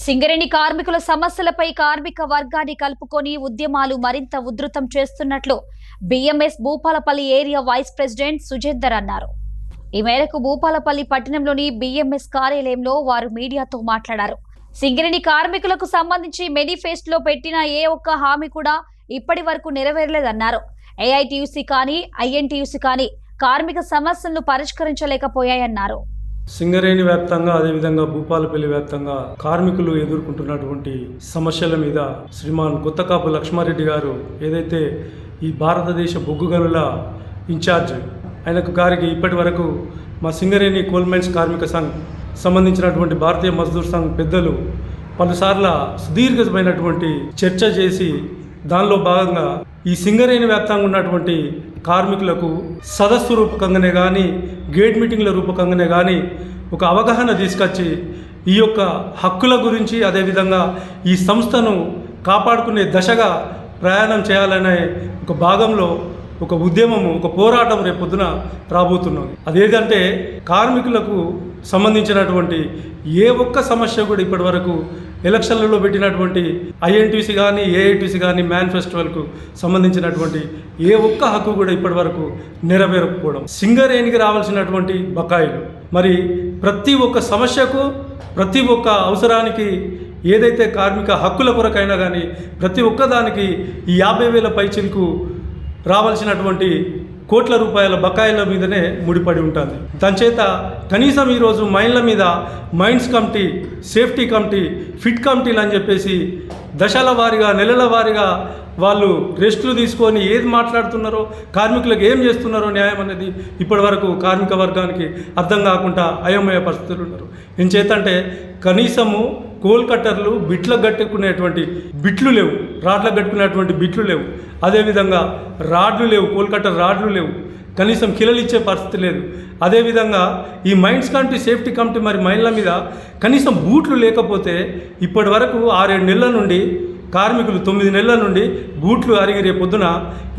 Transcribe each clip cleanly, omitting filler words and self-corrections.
సింగరేణి కార్మికుల సమస్యలపై కార్మిక వర్గాన్ని కలుపుకొని ఉద్యమాలు మరింత ఉధృతం చేస్తున్నట్లు BMS Bhupalpalli area vice president Sujender అన్నారు. ఈ మేరకు భూపాలపల్లి పట్టణంలోని బిఎంఎస్ కార్యాలయంలో వారు మీడియాతో మాట్లాడారు. సింగరేణి కార్మికులకు సంబంధించి మేనిఫెస్టోలో పెట్టిన ఏ ఒక్క హామీ కూడా ఇప్పటి వరకు నెరవేరలేదన్నారు. ఏఐటీయూసీ కానీ ఐఎన్టీయూసీ కానీ కార్మిక సమస్యలను పరిష్కరించలేకపోయాయన్నారు. సింగరేణి వ్యాప్తంగా అదేవిధంగా భూపాలపల్లి వ్యాప్తంగా కార్మికులు ఎదుర్కొంటున్నటువంటి సమస్యల మీద శ్రీమాన్ కొత్తకాపు లక్ష్మారెడ్డి గారు ఏదైతే ఈ భారతదేశ బొగ్గు గనుల ఇన్ఛార్జ్ ఆయనకు గారికి ఇప్పటి వరకు మా సింగరేణి కోల్ మైన్స్ కార్మిక సంఘ్ సంబంధించినటువంటి భారతీయ మజ్దూర్ సంఘ్ పెద్దలు పలుసార్లు సుదీర్ఘమైనటువంటి చర్చ చేసి దానిలో భాగంగా ఈ సింగరేణి వ్యాప్తంగా ఉన్నటువంటి కార్మికులకు సదస్సు రూపకంగానే కానీ గేట్ మీటింగ్ల రూపకంగానే కానీ ఒక అవగాహన తీసుకొచ్చి ఈ యొక్క హక్కుల గురించి అదేవిధంగా ఈ సంస్థను కాపాడుకునే దశగా ప్రయాణం చేయాలనే ఒక భాగంలో ఒక ఉద్యమము ఒక పోరాటం రేపొద్దున రాబోతున్నాం. అదేంటంటే కార్మికులకు సంబంధించినటువంటి ఏ ఒక్క సమస్య కూడా ఇప్పటి వరకు ఎలక్షన్లలో పెట్టినటువంటి ఐఎన్టీసీ కానీ ఏఐటీసీ కానీ మేనిఫెస్టోలకు సంబంధించినటువంటి ఏ ఒక్క హక్కు కూడా ఇప్పటి వరకు నెరవేరకపోవడం, సింగరేణికి రావాల్సినటువంటి బకాయిలు, మరి ప్రతి ఒక్క సమస్యకు ప్రతి ఒక్క అవసరానికి ఏదైతే కార్మిక హక్కుల కొరకైనా కానీ ప్రతి ఒక్కదానికి ఈ 50,000 పైచిలకు రావాల్సినటువంటి కోట్ల రూపాయల బకాయిల మీదనే ముడిపడి ఉంటుంది. దానిచేత కనీసం ఈరోజు మైన్ల మీద mines committee, safety committee, fit కమిటీలు అని చెప్పేసి దశల వారీగా నెలల వారీగా వాళ్ళు రెస్టులు తీసుకొని ఏది మాట్లాడుతున్నారో కార్మికులకు ఏం చేస్తున్నారో న్యాయం అనేది ఇప్పటి వరకు కార్మిక వర్గానికి అర్థం కాకుండా అయోమయ పరిస్థితులు ఉన్నారు. ఏం చేతంటే కనీసము కోల్ కట్టర్లు బిట్లకు కట్టుకునేటువంటి బిట్లు లేవు, రాడ్లకు కట్టుకునేటువంటి బిట్లు లేవు, అదేవిధంగా రాడ్లు లేవు, కోల్ కట్టర్ రాడ్లు లేవు, కనీసం కిలలు ఇచ్చే పరిస్థితి లేదు. అదేవిధంగా ఈ మైన్స్ కమిటీ, సేఫ్టీ కమిటీ మరి మైన్ల మీద కనీసం బూట్లు లేకపోతే ఇప్పటి వరకు 6-7 నెలల నుండి కార్మికులు 9 నెలల నుండి బూట్లు అరిగి రేపొద్దున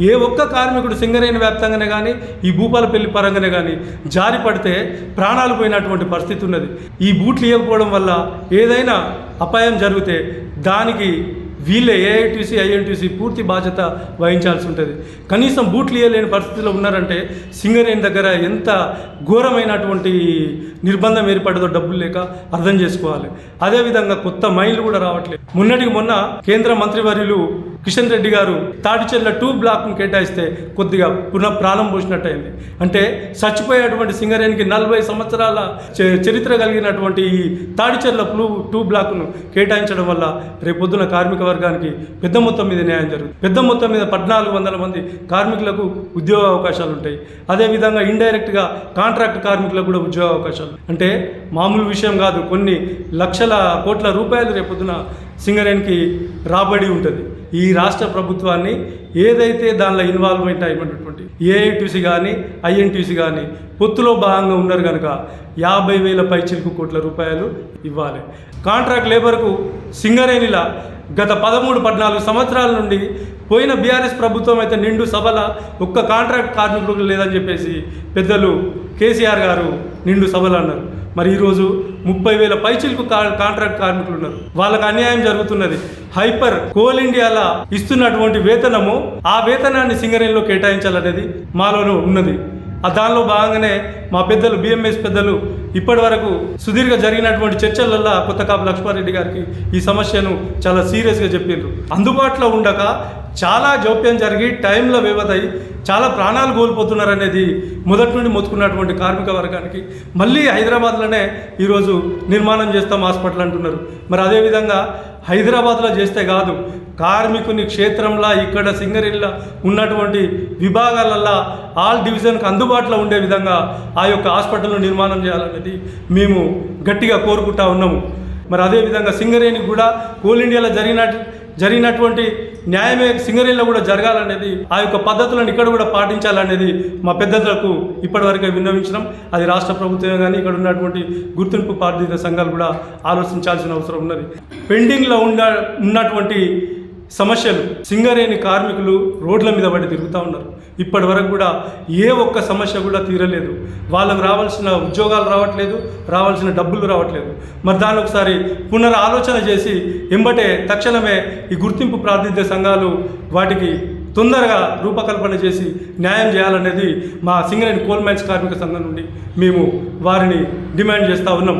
ఏ ఒక్క కార్మికుడు సింగరేణి వ్యాప్తంగానే కానీ ఈ భూపాలపల్లి పరంగానే కానీ జారి పడితే ప్రాణాలు పోయినటువంటి పరిస్థితి ఉన్నది. ఈ బూట్లు ఇవ్వకపోవడం వల్ల ఏదైనా అపాయం జరిగితే దానికి వీళ్ళే ఏఐటీసీ ఐఎన్టీసీ పూర్తి బాధ్యత వహించాల్సి ఉంటుంది. కనీసం బూట్లు ఇవ్వలేని పరిస్థితిలో ఉన్నారంటే సింగరేణి దగ్గర ఎంత ఘోరమైనటువంటి నిర్బంధం ఏర్పడదో డబ్బులు లేక అర్థం చేసుకోవాలి. అదేవిధంగా కొత్త మైన్లు కూడా రావట్లేదు. మొన్నటికి మొన్న కేంద్ర మంత్రివర్యులు కిషన్ రెడ్డి గారు తాడిచెర్ల 2 బ్లాక్ను కేటాయిస్తే కొద్దిగా పునః ప్రాణం పోసినట్టయింది. అంటే చచ్చిపోయేటువంటి సింగరేణికి 40 సంవత్సరాల చరిత్ర కలిగినటువంటి ఈ తాడిచెర్ల 2 బ్లాక్ను కేటాయించడం వల్ల రేపొద్దున కార్మిక వర్గానికి పెద్ద మొత్తం మీద న్యాయం జరుగుతుంది. పెద్ద మొత్తం మీద 1400 మంది కార్మికులకు ఉద్యోగ అవకాశాలు ఉంటాయి. అదేవిధంగా ఇండైరెక్ట్గా కాంట్రాక్ట్ కార్మికులకు కూడా ఉద్యోగ అవకాశాలు. అంటే మామూలు విషయం కాదు, కొన్ని లక్షల కోట్ల రూపాయలు రేపొద్దున సింగరేణికి రాబడి ఉంటుంది. ఈ రాష్ట్ర ప్రభుత్వాన్ని ఏదైతే దానిలో ఇన్వాల్వ్మెంట్ అయినటువంటి ఏఐటీసీ కానీ ఐఎన్టీసీ కానీ పొత్తులో భాగంగా ఉన్నారు కనుక 50,000 పైచిలకు కోట్ల రూపాయలు ఇవ్వాలి. కాంట్రాక్ట్ లేబర్కు సింగరేణిలా గత 13-14 సంవత్సరాల నుండి పోయిన బీఆర్ఎస్ ప్రభుత్వం అయితే నిండు సభల ఒక్క కాంట్రాక్ట్ కార్మికులు లేదని చెప్పేసి పెద్దలు కేసీఆర్ గారు నిండు సభలు అన్నారు. మరి ఈరోజు 30,000 పైచిలకు కాంట్రాక్ట్ కార్మికులు ఉన్నారు. వాళ్ళకు అన్యాయం జరుగుతున్నది. హైపర్ కోల్ ఇండియాలా ఇస్తున్నటువంటి వేతనము, ఆ వేతనాన్ని సింగరేణిలో కేటాయించాలనేది మాలోనూ ఉన్నది. దానిలో భాగంగానే మా పెద్దలు బిఎంఎస్ పెద్దలు ఇప్పటి వరకు సుదీర్ఘ జరిగినటువంటి చర్చలల్లో కొత్తకాపు లక్ష్మారెడ్డి గారికి ఈ సమస్యను చాలా సీరియస్గా చెప్పారు. అందుబాటులో ఉండక చాలా జోప్యం జరిగి టైంలో వ్యవధి చాలా ప్రాణాలు కోల్పోతున్నారనేది మొదటి నుండి మొత్తుకున్నటువంటి కార్మిక వర్గానికి మళ్ళీ హైదరాబాద్లోనే ఈరోజు నిర్మాణం చేస్తాం హాస్పిటల్ అంటున్నారు. మరి అదేవిధంగా హైదరాబాద్లో చేస్తే కాదు, కార్మికుని క్షేత్రంలో ఇక్కడ సింగరేణిలో ఉన్నటువంటి విభాగాలల్లో ఆల్ డివిజన్కి అందుబాటులో ఉండే విధంగా ఆ యొక్క హాస్పిటల్ను నిర్మాణం చేయాలనేది మేము గట్టిగా కోరుకుంటా ఉన్నాము. మరి అదేవిధంగా సింగరేణికి కూడా కోల్ ఇండియాలో జరిగినటువంటి న్యాయమే సింగరేణిలో కూడా జరగాలనేది, ఆ యొక్క పద్ధతులను ఇక్కడ కూడా పాటించాలనేది మా పెద్దలకు ఇప్పటివరకే విన్నవించడం. అది రాష్ట్ర ప్రభుత్వమే కానీ ఇక్కడ ఉన్నటువంటి గుర్తింపు బాధిత సంఘాలు కూడా ఆలోచించాల్సిన అవసరం ఉన్నది. పెండింగ్లో ఉన్నటువంటి సమస్యలు. సింగరేణి కార్మికులు రోడ్ల మీద పడి తిరుగుతూ ఉన్నారు. ఇప్పటి వరకు కూడా ఏ ఒక్క సమస్య కూడా తీరలేదు. వాళ్ళకు రావాల్సిన ఉద్యోగాలు రావట్లేదు, రావాల్సిన డబ్బులు రావట్లేదు. మరి దాని ఒకసారి పునరాలోచన చేసి ఎంబటే తక్షణమే ఈ గుర్తింపు ప్రాతినిధ్య సంఘాలు వాటికి తొందరగా రూపకల్పన చేసి న్యాయం చేయాలనేది మా సింగరేణి కోల్ మైన్స్ కార్మిక సంఘం నుండి మేము వారిని డిమాండ్ చేస్తూ ఉన్నాం.